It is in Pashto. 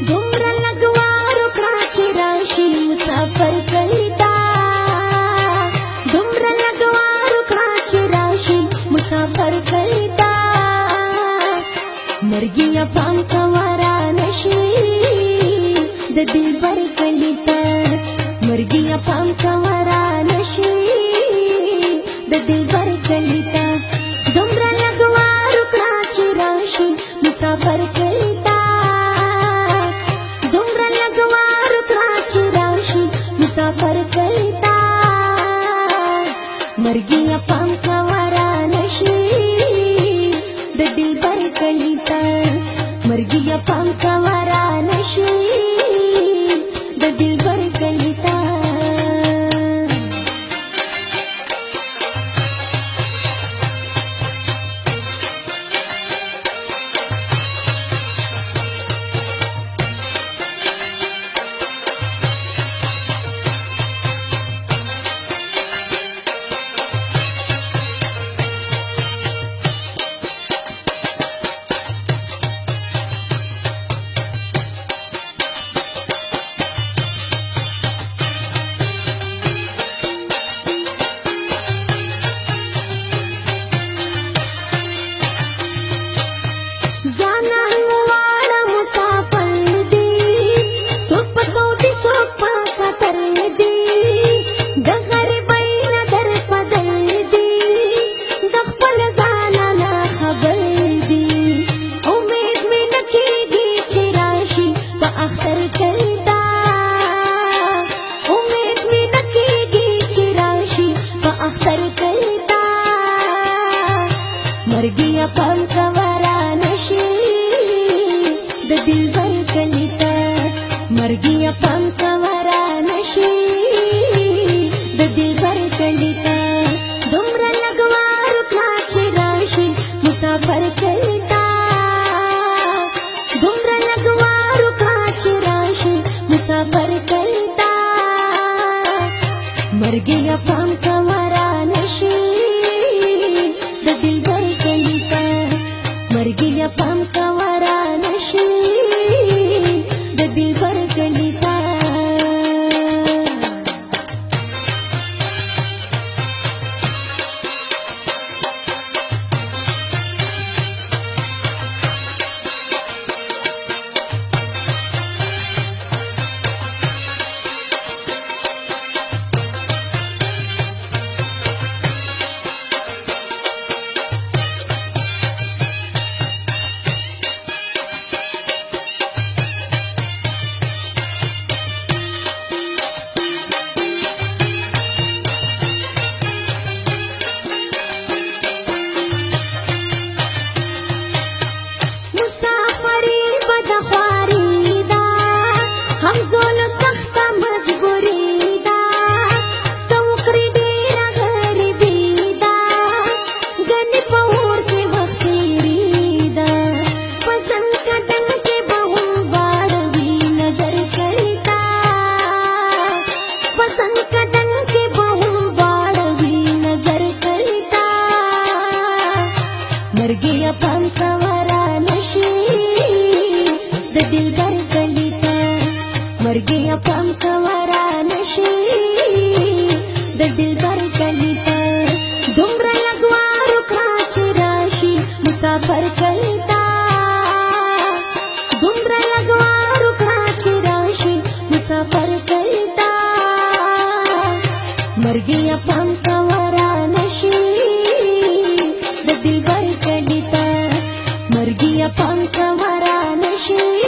دومره لږوار وکړه چې راشي مسافر کلیتا دومره لږوار وکړه چې راشي مسافر کلیتا مرګیه پام کوه رانشي د دلبر کلیتا مرګیه پام کوه رانشي د دلبر کلیتا دومره لږوار وکړه چې راشي مسافر کلیتا دومره لږوار وکړه چې راشي مسافر کلیتا مرګیه پام کوه رانشي د دلبر کلیتا مرګیه پام کوه رانشي د دلبر کلیتا مرګیه پام کوه رانشي د دلبر کلیتا مرګیه پام کوه رانشي د دلبر کلیتا دومره لږوار وکړه چې راشي مسافر کلیتا دومره لږوار وکړه چې راشي مسافر کلیتا مرګیه پام کوه رانشي د دلبر کلیتا مرګیه پام کوه رانشي د دلبر کلیتا مسافری بدخواری دا همزول سخت مجبوری دا سوکری دیر غریبی دا گنی پور کے وقت تیری دا پسند کٹن کے بہم واروی نظر کریتا پسند کٹن کے بہم واروی نظر کریتا مرګیه پام کوه د دلبر کلیتا مرګیه پام کوه رانشي د دلبر کلیتا دومره لږوار وکړه چې راشي مسافر کلیتا دومره لږوار وکړه چې راشي مسافر کلیتا مرګیه پام کوه رانشي د دلبر کلیتا مرګیه پام کوه رانشي